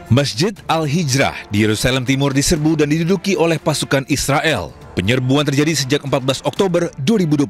Masjid Al-Hijrah di Yerusalem Timur diserbu dan diduduki oleh pasukan Israel. Penyerbuan terjadi sejak 14 Oktober 2025.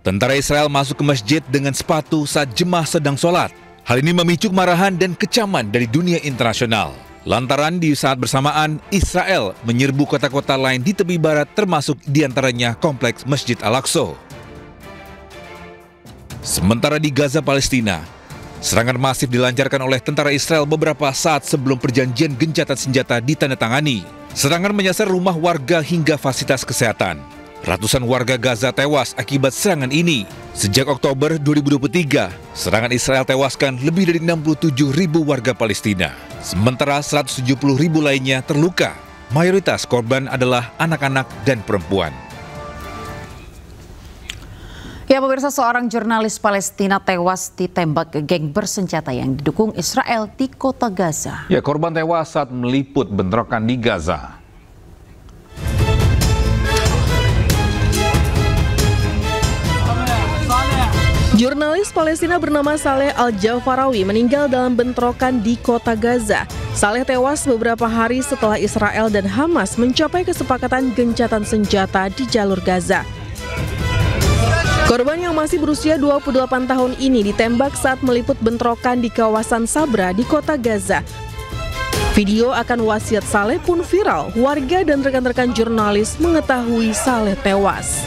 Tentara Israel masuk ke masjid dengan sepatu saat jemaah sedang sholat. Hal ini memicu kemarahan dan kecaman dari dunia internasional. Lantaran di saat bersamaan, Israel menyerbu kota-kota lain di tepi barat termasuk diantaranya kompleks Masjid Al-Aqsa. Sementara di Gaza, Palestina, serangan masif dilancarkan oleh tentara Israel beberapa saat sebelum perjanjian gencatan senjata ditandatangani. Serangan menyasar rumah warga hingga fasilitas kesehatan. Ratusan warga Gaza tewas akibat serangan ini. Sejak Oktober 2023, serangan Israel tewaskan lebih dari 67.000 warga Palestina. Sementara 170.000 lainnya terluka. Mayoritas korban adalah anak-anak dan perempuan. Ya, pemirsa, seorang jurnalis Palestina tewas ditembak geng bersenjata yang didukung Israel di kota Gaza. Ya, korban tewas saat meliput bentrokan di Gaza. Jurnalis Palestina bernama Saleh Al-Jafarawi meninggal dalam bentrokan di kota Gaza. Saleh tewas beberapa hari setelah Israel dan Hamas mencapai kesepakatan gencatan senjata di jalur Gaza. Korban yang masih berusia 28 tahun ini ditembak saat meliput bentrokan di kawasan Sabra di kota Gaza. Video akan wasiat Saleh pun viral. Warga dan rekan-rekan jurnalis mengetahui Saleh tewas.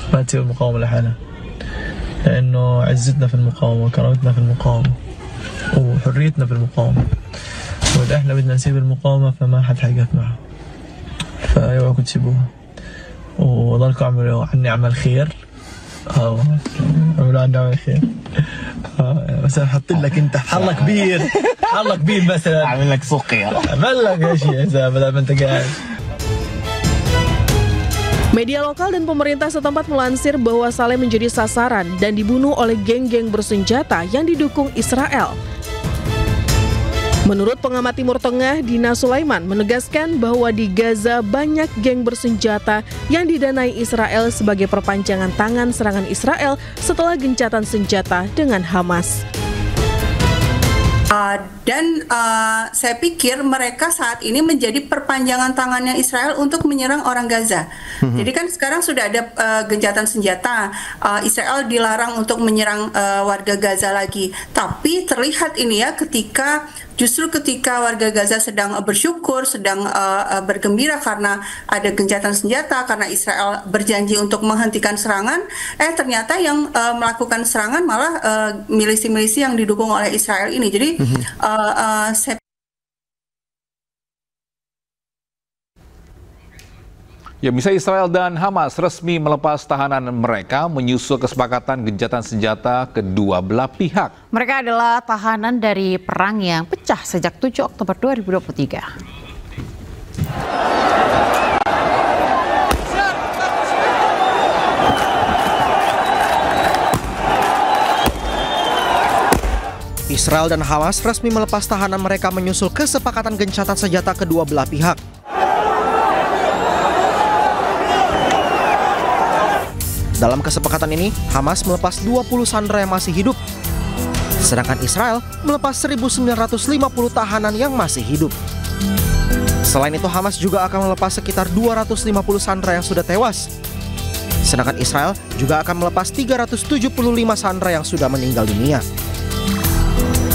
ما تسوي المقاومة لحالها لأنه عزتنا في المقاومة وكرامتنا في المقاومة وحريتنا في المقاومة وإذا إحنا بدنا نسيب المقاومة فما حد حيقف معها فاوعوا تسيبوها وضلكم اعملوا عني عمل خير اعملوا عني عمل خير مثلا حط لك انت حظك كبير حظك كبير مثلا اعمل لك سقيا اعمل لك يا شيخ بدل ما انت قاعد. Media lokal dan pemerintah setempat melansir bahwa Saleh menjadi sasaran dan dibunuh oleh geng-geng bersenjata yang didukung Israel. Menurut pengamat Timur Tengah, Dina Sulaiman menegaskan bahwa di Gaza banyak geng bersenjata yang didanai Israel sebagai perpanjangan tangan serangan Israel setelah gencatan senjata dengan Hamas. Saya pikir mereka saat ini menjadi perpanjangan tangannya Israel untuk menyerang orang Gaza. Jadi kan sekarang sudah ada gencatan senjata, Israel dilarang untuk menyerang warga Gaza lagi. Tapi terlihat ini ya justru ketika warga Gaza sedang bersyukur, sedang bergembira karena ada gencatan senjata, karena Israel berjanji untuk menghentikan serangan, ternyata yang melakukan serangan malah milisi-milisi yang didukung oleh Israel ini. Jadi Ya, bisa Israel dan Hamas resmi melepas tahanan mereka menyusul kesepakatan gencatan senjata kedua belah pihak. Mereka adalah tahanan dari perang yang pecah sejak 7 Oktober 2023. Israel dan Hamas resmi melepas tahanan mereka menyusul kesepakatan gencatan senjata kedua belah pihak. Dalam kesepakatan ini, Hamas melepas 20 sandera yang masih hidup, sedangkan Israel melepas 1.950 tahanan yang masih hidup. Selain itu, Hamas juga akan melepas sekitar 250 sandera yang sudah tewas, sedangkan Israel juga akan melepas 375 sandera yang sudah meninggal dunia.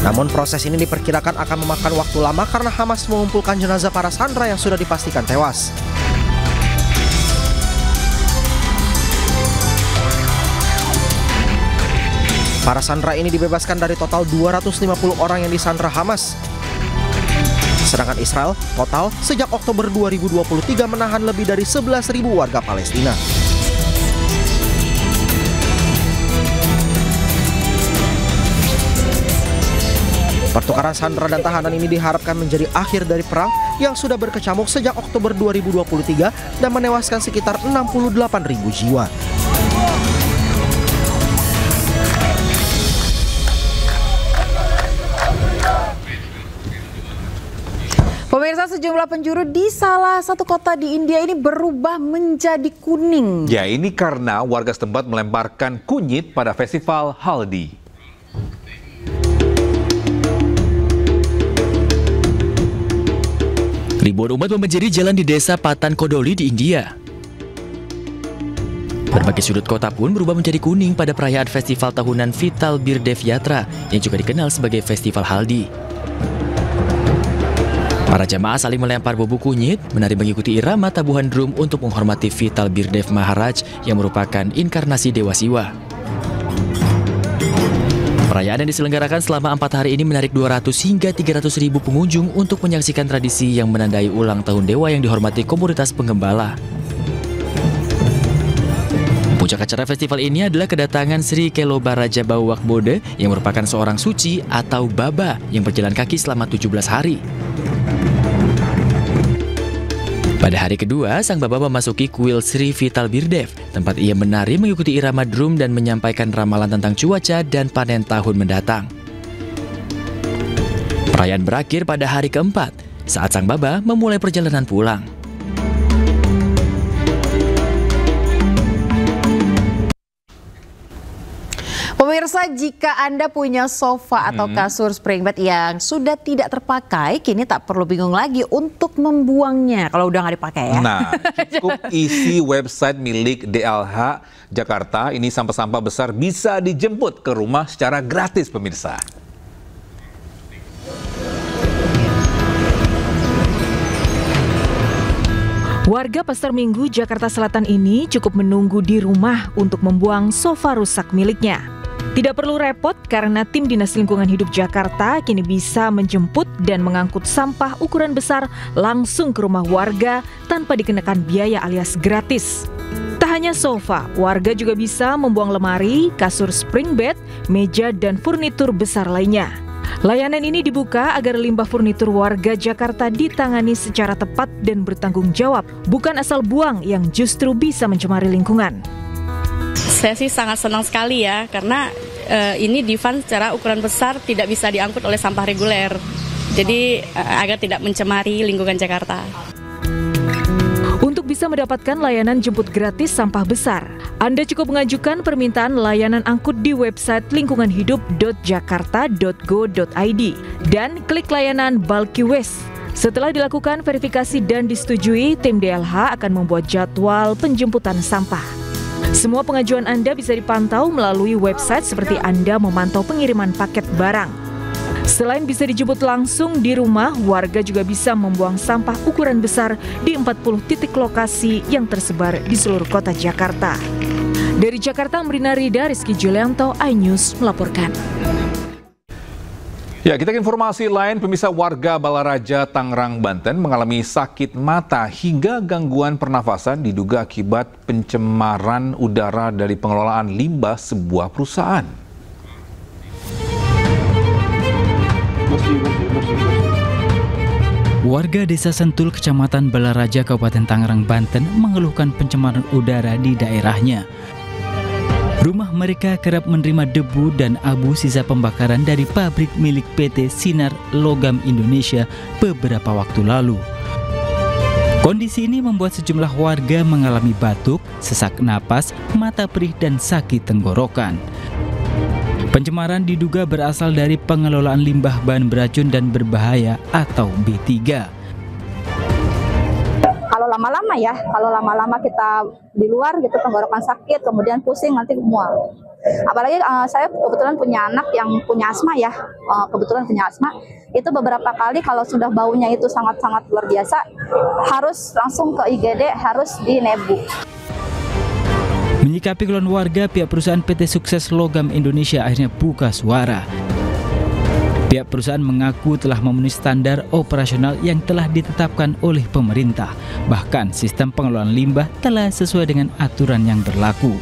Namun proses ini diperkirakan akan memakan waktu lama karena Hamas mengumpulkan jenazah para sandera yang sudah dipastikan tewas. Para sandera ini dibebaskan dari total 250 orang yang disandera Hamas. Sedangkan Israel total sejak Oktober 2023 menahan lebih dari 11.000 warga Palestina. Pertukaran sandera dan tahanan ini diharapkan menjadi akhir dari perang yang sudah berkecamuk sejak Oktober 2023 dan menewaskan sekitar 68.000 jiwa. Pemirsa, sejumlah penjuru di salah satu kota di India ini berubah menjadi kuning. Ya, ini karena warga setempat melemparkan kunyit pada festival Haldi. Ribuan umat membanjiri jalan di desa Patan Kodoli di India. Berbagai sudut kota pun berubah menjadi kuning pada perayaan festival tahunan Vital Birdev Yatra yang juga dikenal sebagai Festival Haldi. Para jamaah saling melempar bubuk kunyit, menari mengikuti irama tabuhan drum untuk menghormati Vital Birdev Maharaj yang merupakan inkarnasi Dewa Siwa. Perayaan yang diselenggarakan selama 4 hari ini menarik 200 hingga 300 ribu pengunjung untuk menyaksikan tradisi yang menandai ulang tahun dewa yang dihormati komunitas penggembala. Puncak acara festival ini adalah kedatangan Sri Keloba Raja Bawak Bode yang merupakan seorang suci atau baba yang berjalan kaki selama 17 hari. Pada hari kedua, sang baba memasuki kuil Sri Vital Birdev, tempat ia menari mengikuti irama drum dan menyampaikan ramalan tentang cuaca dan panen tahun mendatang. Perayaan berakhir pada hari keempat, saat sang baba memulai perjalanan pulang. Pemirsa, jika Anda punya sofa atau kasur spring bed yang sudah tidak terpakai, kini tak perlu bingung lagi untuk membuangnya kalau udah nggak dipakai ya. Nah, cukup isi website milik DLH Jakarta, ini sampah-sampah besar bisa dijemput ke rumah secara gratis, pemirsa. Warga Pasar Minggu, Jakarta Selatan ini cukup menunggu di rumah untuk membuang sofa rusak miliknya. Tidak perlu repot karena tim Dinas Lingkungan Hidup Jakarta kini bisa menjemput dan mengangkut sampah ukuran besar langsung ke rumah warga tanpa dikenakan biaya alias gratis. Tak hanya sofa, warga juga bisa membuang lemari, kasur spring bed, meja, dan furnitur besar lainnya. Layanan ini dibuka agar limbah furnitur warga Jakarta ditangani secara tepat dan bertanggung jawab, bukan asal buang yang justru bisa mencemari lingkungan. Saya sih sangat senang sekali ya, karena ini di-fund secara ukuran besar tidak bisa diangkut oleh sampah reguler. Jadi agar tidak mencemari lingkungan Jakarta. Untuk bisa mendapatkan layanan jemput gratis sampah besar, Anda cukup mengajukan permintaan layanan angkut di website lingkunganhidup.jakarta.go.id dan klik layanan Bulky Waste. Setelah dilakukan verifikasi dan disetujui, tim DLH akan membuat jadwal penjemputan sampah. Semua pengajuan Anda bisa dipantau melalui website seperti Anda memantau pengiriman paket barang. Selain bisa dijemput langsung di rumah, warga juga bisa membuang sampah ukuran besar di 40 titik lokasi yang tersebar di seluruh kota Jakarta. Dari Jakarta, Amrina Rida, Rizky Julianto, iNews melaporkan. Ya, kita ke informasi lain. Pemirsa, warga Balaraja, Tangerang, Banten mengalami sakit mata hingga gangguan pernafasan diduga akibat pencemaran udara dari pengelolaan limbah sebuah perusahaan. Warga Desa Sentul, Kecamatan Balaraja, Kabupaten Tangerang, Banten mengeluhkan pencemaran udara di daerahnya. Rumah mereka kerap menerima debu dan abu sisa pembakaran dari pabrik milik PT Sinar Logam Indonesia beberapa waktu lalu. Kondisi ini membuat sejumlah warga mengalami batuk, sesak napas, mata perih, dan sakit tenggorokan. Pencemaran diduga berasal dari pengelolaan limbah bahan beracun dan berbahaya atau B3. Kalau lama-lama kita di luar gitu, tenggorokan sakit, kemudian pusing, nanti mual. Apalagi saya kebetulan punya anak yang punya asma ya, itu beberapa kali kalau sudah baunya itu sangat-sangat luar biasa, harus langsung ke IGD, harus di nebu. Menyikapi keluhan warga, pihak perusahaan PT Sukses Logam Indonesia akhirnya buka suara. Pihak perusahaan mengaku telah memenuhi standar operasional yang telah ditetapkan oleh pemerintah. Bahkan sistem pengelolaan limbah telah sesuai dengan aturan yang berlaku.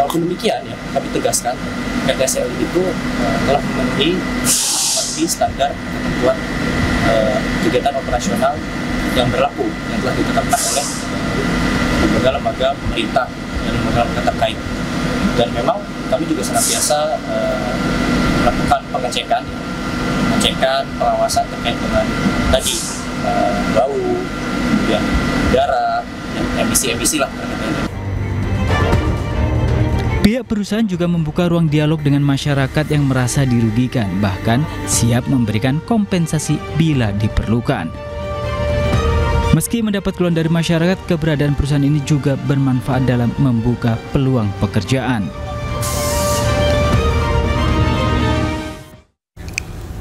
Walaupun demikian ya, kami tegaskan PT SLI itu telah memenuhi standar ketentuan kegiatan operasional yang berlaku, yang telah ditetapkan oleh lembaga pemerintah dan lembaga terkait. Dan memang kami juga senantiasa melakukan pengecekan, pengawasan terkait dengan tadi bau, kemudian udara, dan emisi-emisi lah terkait. Pihak perusahaan juga membuka ruang dialog dengan masyarakat yang merasa dirugikan, bahkan siap memberikan kompensasi bila diperlukan. Meski mendapat keluhan dari masyarakat, keberadaan perusahaan ini juga bermanfaat dalam membuka peluang pekerjaan.